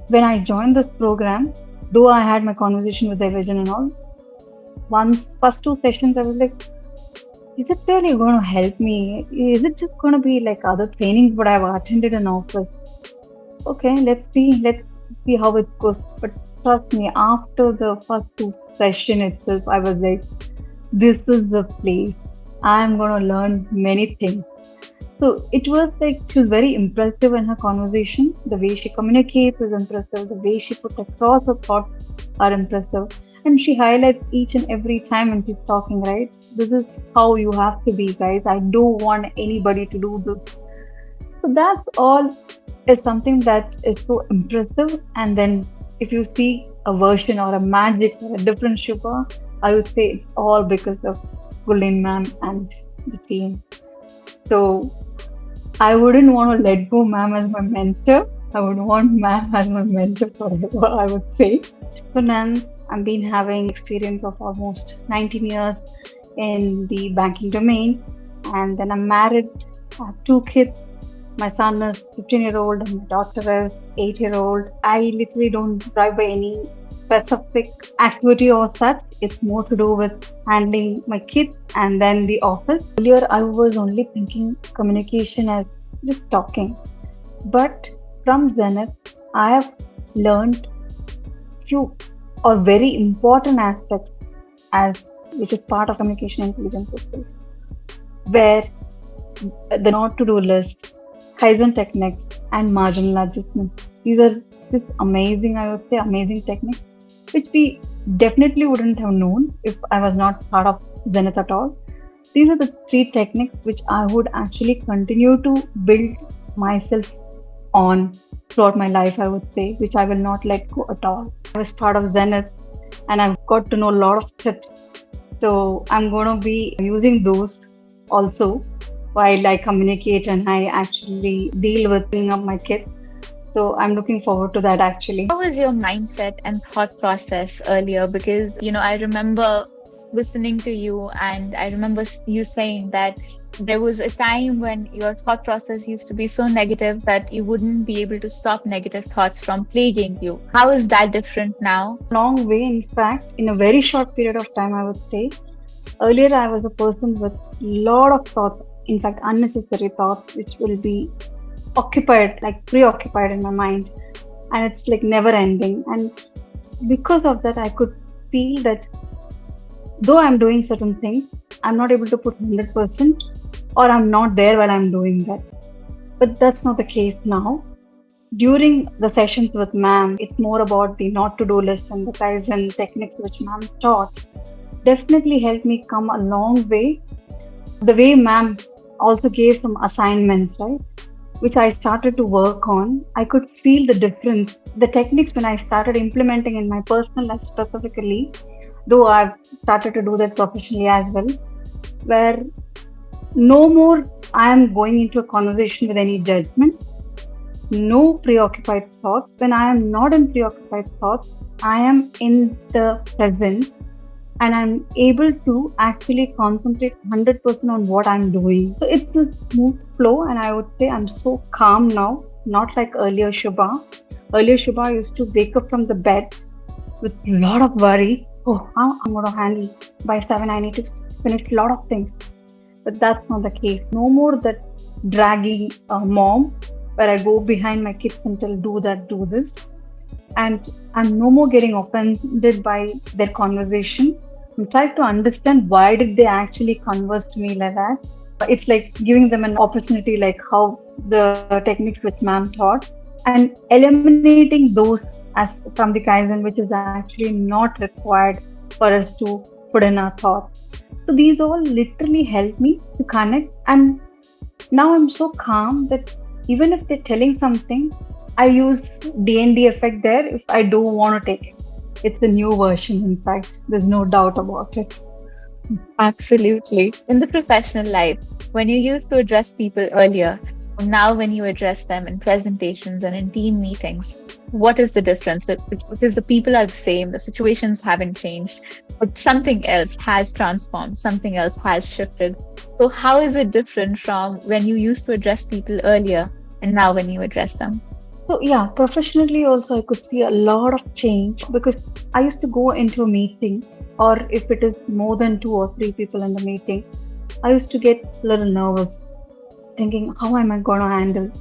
When I joined this program, though I had my conversation with the vision and all, once first two sessions I was like, is it really going to help me? Is it just going to be like other trainings what I've attended in office? Okay, let's see how it goes. But trust me, after the first two session itself, I was like, this is the place. I'm gonna learn many things. So it was like she was very impressive in her conversation. The way she communicates is impressive. The way she put across her thoughts are impressive. And she highlights each and every time when she's talking, right? This is how you have to be, guys. I don't want anybody to do this. So that's all is something that is so impressive. And then if you see a version or a magic or a different Shubha, I would say it's all because of Gurleen ma'am and the team. So I wouldn't want to let go ma'am as my mentor. I would want ma'am as my mentor forever, I would say. So now I've been having experience of almost 19 years in the banking domain, and then I'm married. I have two kids. My son is 15-year-old and my daughter is 8-year-old. I literally don't drive by any specific activity or such. It's more to do with handling my kids and then the office. Earlier, I was only thinking communication as just talking. But from Zenith, I have learned few or very important aspects as which is part of communication intelligence itself, where the not to do list, Kaizen techniques, and marginal adjustment. These are just amazing, I would say, amazing techniques, which we definitely wouldn't have known if I was not part of Zenith at all. These are the three techniques which I would actually continue to build myself on throughout my life, I would say, which I will not let go at all. I was part of Zenith and I've got to know a lot of tips. So I'm going to be using those also while I communicate and I actually deal with bringing up my kids. So I'm looking forward to that actually. How was your mindset and thought process earlier? Because, I remember listening to you and I remember you saying that there was a time when your thought process used to be so negative that you wouldn't be able to stop negative thoughts from plaguing you. How is that different now? Long way, in fact, in a very short period of time, I would say. Earlier, I was a person with lot of thoughts, in fact, unnecessary thoughts, which will be occupied, like preoccupied in my mind, and it's like never ending. And because of that, I could feel that though I'm doing certain things, I'm not able to put 100%, or I'm not there while I'm doing that. But that's not the case now. During the sessions with ma'am, it's more about the not to do list and the Kaizen techniques which ma'am taught. Definitely helped me come a long way. The way ma'am also gave some assignments, right, which I started to work on, I could feel the difference. The techniques when I started implementing in my personal life specifically, though I've started to do that professionally as well, where no more I am going into a conversation with any judgment, no preoccupied thoughts. When I am not in preoccupied thoughts, I am in the present and I'm able to actually concentrate 100% on what I'm doing. So it's a smooth flow, and I would say I'm so calm now, not like earlier Shubha. Earlier Shubha used to wake up from the bed with a lot of worry. Oh, how I'm going to handle by 7, I need to finish a lot of things. But that's not the case. No more that dragging mom where I go behind my kids and tell, do that, do this. And I'm no more getting offended by their conversation. I'm trying to understand why did they actually converse to me like that. It's like giving them an opportunity, like how the techniques which ma'am taught, and eliminating those as from the Kaizen, which is actually not required for us to put in our thoughts. So these all literally help me to connect, and now I'm so calm that even if they're telling something, I use D&D effect there if I don't want to take it. It's a new version, in fact. There's no doubt about it. Absolutely. In the professional life, when you used to address people earlier, now when you address them in presentations and in team meetings, what is the difference? Because the people are the same, the situations haven't changed, but something else has transformed, something else has shifted. So, how is it different from when you used to address people earlier and now when you address them? So yeah, professionally also I could see a lot of change because I used to go into a meeting, or if it is more than two or three people in the meeting, I used to get a little nervous, thinking how am I gonna handle?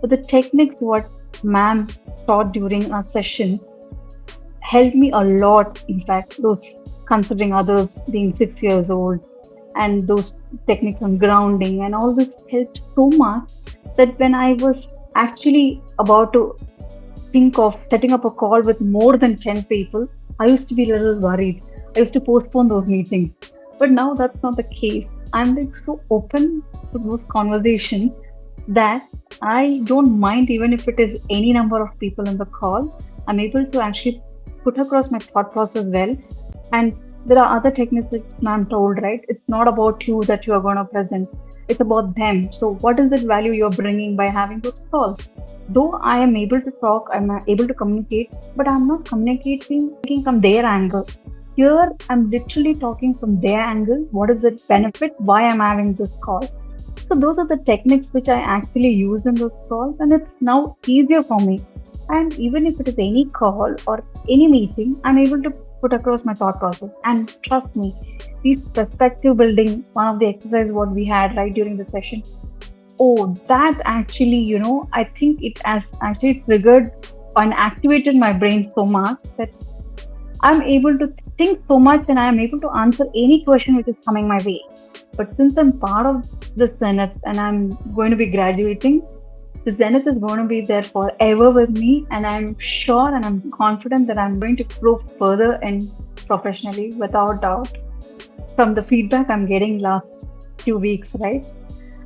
But the techniques what ma'am taught during our sessions helped me a lot. In fact, those considering others being 6 years old and those techniques on grounding and all this helped so much that when I was actually about to think of setting up a call with more than 10 people, I used to be a little worried. I used to postpone those meetings. But now that's not the case. I'm like so open to those conversations that I don't mind even if it is any number of people in the call. I'm able to actually put across my thought process well. And there are other techniques that I'm told, right? It's not about you that you are going to present, it's about them. So, what is the value you're bringing by having those calls? Though I am able to talk, I'm able to communicate, but I'm not communicating from their angle. Here, I'm literally talking from their angle. What is the benefit? Why I'm having this call? So those are the techniques which I actually use in those calls, and it's now easier for me. And even if it is any call or any meeting, I'm able to put across my thought process. And trust me, these perspective building, one of the exercises what we had right during the session, oh, that actually, I think it has actually triggered and activated my brain so much that I'm able to think so much and I'm able to answer any question which is coming my way. But since I'm part of the Zenith and I'm going to be graduating, the Zenith is going to be there forever with me. And I'm sure and I'm confident that I'm going to grow further and professionally without doubt from the feedback I'm getting last few weeks, right?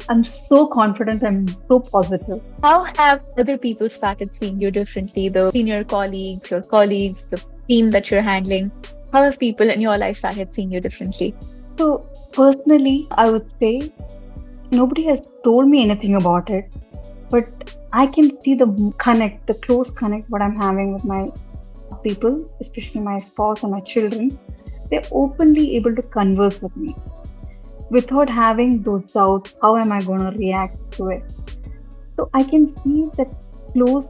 I'm so confident, I'm so positive. How have other people started seeing you differently? The senior colleagues, your colleagues, the team that you're handling. How have people in your life started seeing you differently? So, personally, I would say nobody has told me anything about it, but I can see the close connect what I'm having with my people, especially my spouse and my children. They're openly able to converse with me without having those doubts. How am I going to react to it? So I can see that close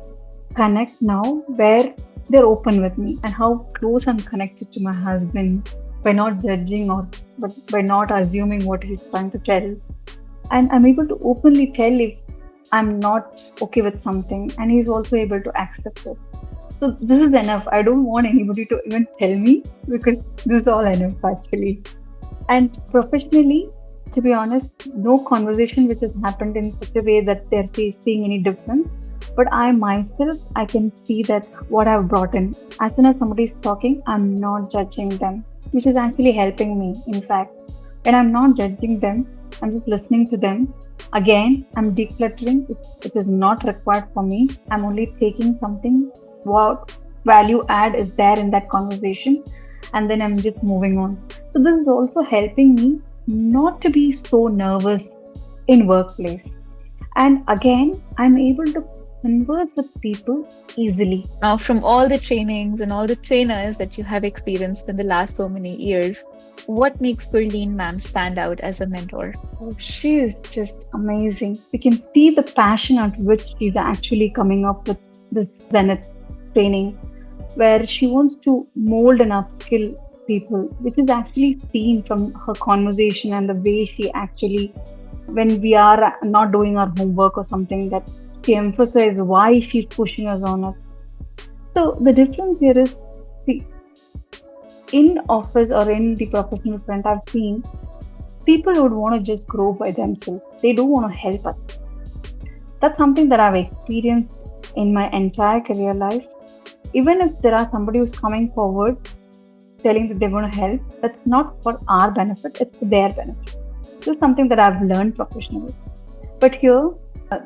connect now where they're open with me and how close I'm connected to my husband by not judging or but by not assuming what he's trying to tell. And I'm able to openly tell if I'm not okay with something and he's also able to accept it. So this is enough. I don't want anybody to even tell me because this is all enough actually. And professionally, to be honest, no conversation which has happened in such a way that they're seeing any difference. But I myself, I can see that what I've brought in. As soon as somebody's talking, I'm not judging them, which is actually helping me. In fact, when I'm not judging them, I'm just listening to them. Again, I'm decluttering. It is not required for me. I'm only taking something what value add is there in that conversation, and then I'm just moving on. So this is also helping me not to be so nervous in workplace. And again, I'm able to converse with people easily. Now, from all the trainings and all the trainers that you have experienced in the last so many years, what makes Gurleen ma'am stand out as a mentor? Oh, she is just amazing. We can see the passion at which she's actually coming up with this Zenith training, where she wants to mold and upskill people, which is actually seen from her conversation and the way she actually, when we are not doing our homework or something, that she emphasizes why she's pushing us on it. So the difference here is, see, in office or in the professional front, I've seen people would want to just grow by themselves. They don't want to help us. That's something that I've experienced in my entire career life. Even if there are somebody who's coming forward telling that they're going to help, that's not for our benefit, it's for their benefit. This is something that I've learned professionally. But here,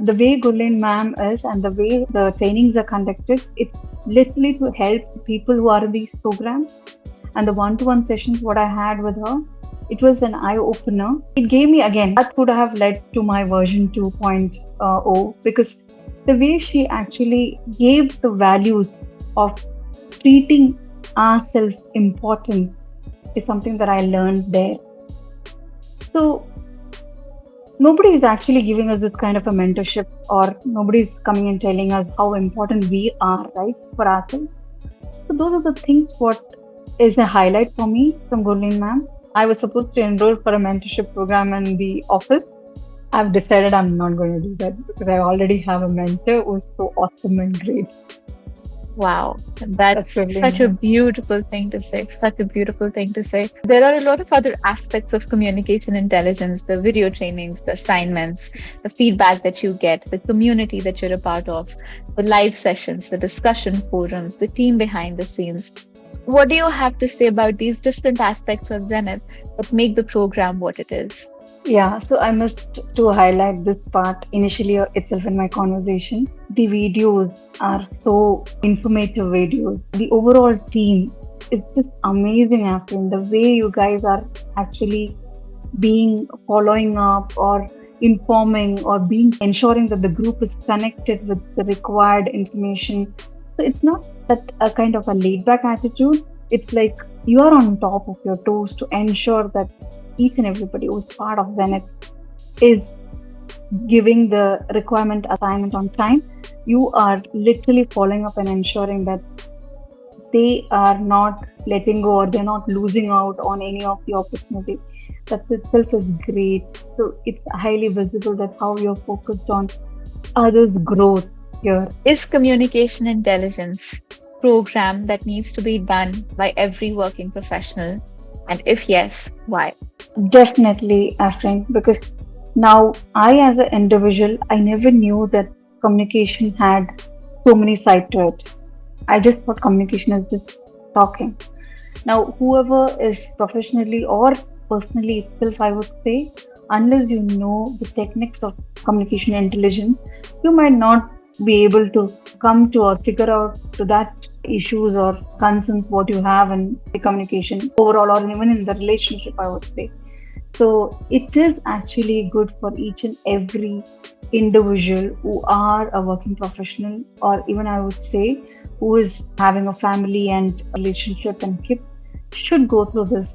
the way Gurleen ma'am is and the way the trainings are conducted, it's literally to help people who are in these programs. And the one-to-one sessions what I had with her, it was an eye-opener. It gave me, again, that would have led to my version 2.0 because the way she actually gave the values of treating ourselves important is something that I learned there. So nobody is actually giving us this kind of a mentorship, or nobody is coming and telling us how important we are, right, for ourselves. So those are the things what is a highlight for me from Gurleen ma'am. I was supposed to enroll for a mentorship program in the office. I've decided I'm not going to do that because I already have a mentor who's so awesome and great. Wow, That's that's Gurleen such a ma'am. beautiful thing to say. Such a beautiful thing to say. There are a lot of other aspects of communication intelligence, the video trainings, the assignments, the feedback that you get, the community that you're a part of, the live sessions, the discussion forums, the team behind the scenes. What do you have to say about these different aspects of Zenith that make the program what it is? Yeah, so I must to highlight this part initially itself in my conversation. The videos are so informative videos. The overall team is just amazing, Afrin. The way you guys are actually being following up or informing or being ensuring that the group is connected with the required information. So it's not that a kind of a laid back attitude. It's like you are on top of your toes to ensure that each and everybody who's part of Zenith is giving the requirement assignment on time. You are literally following up and ensuring that they are not letting go or they're not losing out on any of the opportunity. That itself is great. So it's highly visible that how you're focused on others' growth here. Is communication intelligence program that needs to be done by every working professional? And if yes, why? Definitely, Afrin, because now I, as an individual, I never knew that communication had so many sides to it. I just thought communication is just talking. Now, whoever is professionally or personally itself, I would say, unless you know the techniques of communication intelligence, you might not be able to come to or figure out to that issues or concerns what you have in the communication overall or even in the relationship, I would say. So it is actually good for each and every individual who are a working professional, or even I would say who is having a family and relationship and kids, should go through this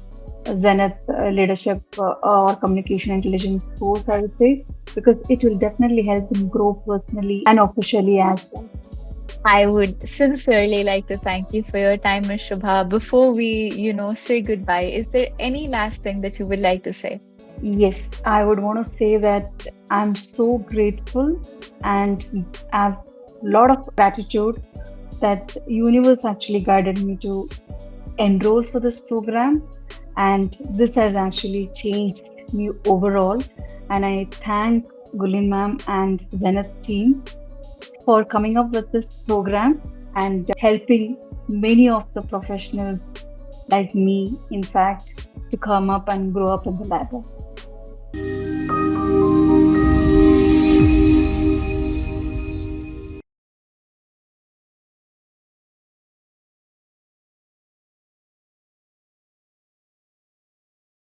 Zenith leadership or communication intelligence course, I would say, because it will definitely help them grow personally and officially as well. I would sincerely like to thank you for your time, Ms. Shubha. Before we, say goodbye, is there any last thing that you would like to say? Yes, I would want to say that I'm so grateful and have a lot of gratitude that universe actually guided me to enroll for this program, and this has actually changed me overall. And I thank Gulin ma'am and Zenith team for coming up with this program and helping many of the professionals like me, in fact, to come up and grow up in the ladder.